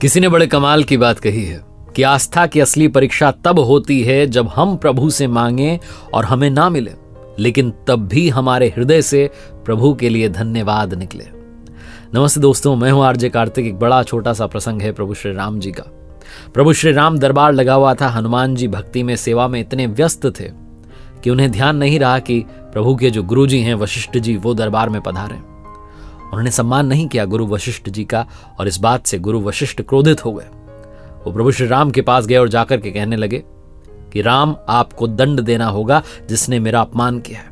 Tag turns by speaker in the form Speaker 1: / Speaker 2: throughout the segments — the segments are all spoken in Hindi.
Speaker 1: किसी ने बड़े कमाल की बात कही है कि आस्था की असली परीक्षा तब होती है जब हम प्रभु से मांगे और हमें ना मिले, लेकिन तब भी हमारे हृदय से प्रभु के लिए धन्यवाद निकले। नमस्ते दोस्तों, मैं हूं आरजे कार्तिक। एक बड़ा छोटा सा प्रसंग है प्रभु श्री राम जी का। प्रभु श्री राम दरबार लगा हुआ था। हनुमान जी भक्ति में, सेवा में इतने व्यस्त थे कि उन्हें ध्यान नहीं रहा कि प्रभु के जो गुरु जी हैं वशिष्ठ जी, वो दरबार में पधारे। उन्होंने सम्मान नहीं किया गुरु वशिष्ठ जी का, और इस बात से गुरु वशिष्ठ क्रोधित हो गए। वो प्रभु श्री राम के पास गए और जाकर के कहने लगे कि राम, आपको दंड देना होगा जिसने मेरा अपमान किया है।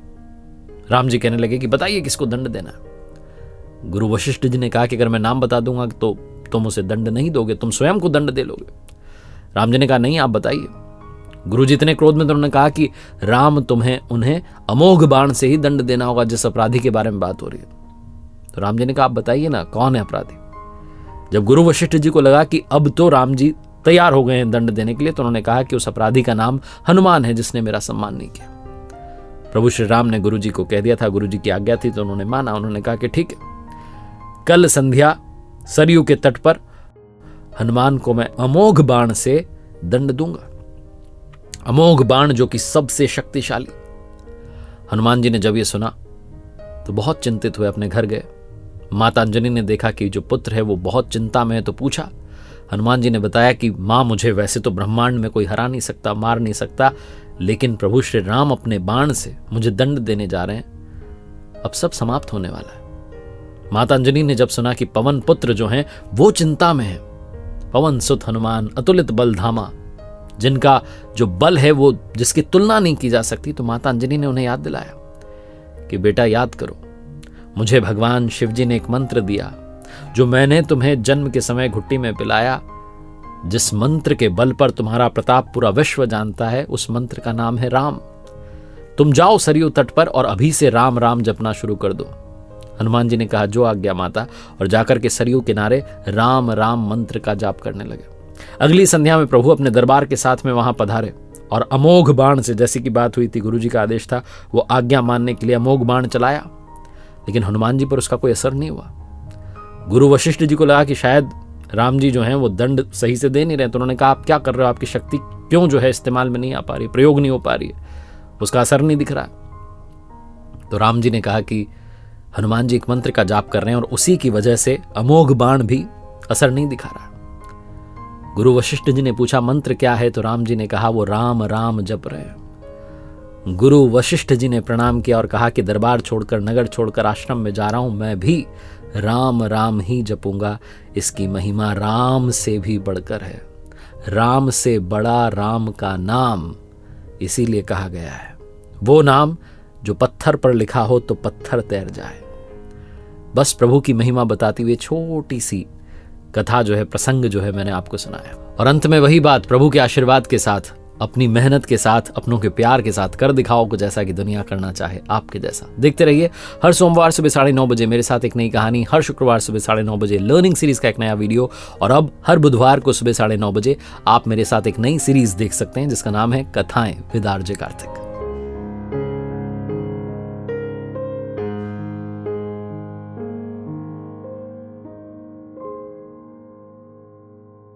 Speaker 1: राम जी कहने लगे कि बताइए किसको दंड देना है। गुरु वशिष्ठ जी ने कहा कि अगर मैं नाम बता दूंगा तो तुम उसे दंड नहीं दोगे, तुम स्वयं को दंड दे लोगे। राम जी ने कहा नहीं, आप बताइए। गुरु जी इतने क्रोध में तो उन्होंने कहा कि राम, तुम्हें उन्हें अमोघ बाण से ही दंड देना होगा जिस अपराधी के बारे में बात हो रही है। तो राम जी ने कहा आप बताइए ना, कौन है अपराधी। जब गुरु वशिष्ठ जी को लगा कि अब तो राम जी तैयार हो गए हैं दंड देने के लिए, तो उन्होंने कहा कि उस अपराधी का नाम हनुमान है जिसने मेरा सम्मान नहीं किया। प्रभु श्री राम ने गुरु जी को कह दिया था, गुरु जी की आज्ञा थी तो उन्होंने माना। उन्होंने कहा कि ठीक है, कल संध्या सरयू के तट पर हनुमान को मैं अमोघ बाण से दंड दूंगा। अमोघ बाण जो कि सबसे शक्तिशाली। हनुमान जी ने जब यह सुना तो बहुत चिंतित हुए, अपने घर गए। माता अंजनी ने देखा कि जो पुत्र है वो बहुत चिंता में है, तो पूछा। हनुमान जी ने बताया कि मां, मुझे वैसे तो ब्रह्मांड में कोई हरा नहीं सकता, मार नहीं सकता, लेकिन प्रभु श्री राम अपने बाण से मुझे दंड देने जा रहे हैं। अब सब समाप्त होने वाला है। माता अंजनी ने जब सुना कि पवन पुत्र जो हैं वो चिंता में है, पवन सुत हनुमान अतुलित बल धामा, जिनका जो बल है वो जिसकी तुलना नहीं की जा सकती, तो माता अंजनी ने उन्हें याद दिलाया कि बेटा याद करो, मुझे भगवान शिव जी ने एक मंत्र दिया जो मैंने तुम्हें जन्म के समय घुट्टी में पिलाया। जिस मंत्र के बल पर तुम्हारा प्रताप पूरा विश्व जानता है, उस मंत्र का नाम है राम। तुम जाओ सरयू तट पर और अभी से राम राम जपना शुरू कर दो। हनुमान जी ने कहा जो आज्ञा माता, और जाकर के सरयू किनारे राम राम मंत्र का जाप करने लगे। अगली संध्या में प्रभु अपने दरबार के साथ में वहां पधारे और अमोघ बाण से, जैसी की बात हुई थी, गुरु जी का आदेश था, वो आज्ञा मानने के लिए अमोघ बाण चलाया, लेकिन हनुमान जी पर उसका कोई असर नहीं हुआ। गुरु वशिष्ठ जी को लगा कि शायद राम जी जो हैं वो दंड सही से दे नहीं रहे, तो उन्होंने कहा आप क्या कर रहे हो, आपकी शक्ति क्यों जो है इस्तेमाल में नहीं आ पा रही, प्रयोग नहीं हो पा रही है, उसका असर नहीं दिख रहा। तो राम जी ने कहा कि हनुमान जी एक मंत्र का जाप कर रहे हैं और उसी की वजह से अमोघ बाण भी असर नहीं दिखा रहा। गुरु वशिष्ठ जी ने पूछा मंत्र क्या है, तो राम जी ने कहा वो राम राम जप रहे हैं। गुरु वशिष्ठ जी ने प्रणाम किया और कहा कि दरबार छोड़कर, नगर छोड़कर आश्रम में जा रहा हूं, मैं भी राम राम ही जपूंगा। इसकी महिमा राम से भी बढ़कर है। राम से बड़ा राम का नाम, इसीलिए कहा गया है वो नाम जो पत्थर पर लिखा हो तो पत्थर तैर जाए। बस प्रभु की महिमा बताती हुई छोटी सी कथा जो है, प्रसंग जो है, मैंने आपको सुनाया। और अंत में वही बात, प्रभु के आशीर्वाद के साथ, अपनी मेहनत के साथ, अपनों के प्यार के साथ कर दिखाओ कुछ ऐसा कि दुनिया करना चाहे आपके जैसा। देखते रहिए हर सोमवार सुबह 9:30 बजे मेरे साथ एक नई कहानी, हर शुक्रवार सुबह 9:30 बजे लर्निंग सीरीज का एक नया वीडियो, और अब हर बुधवार को सुबह 9:30 बजे आप मेरे साथ एक नई सीरीज देख सकते हैं जिसका नाम है कथाएं विद आरजे कार्तिक।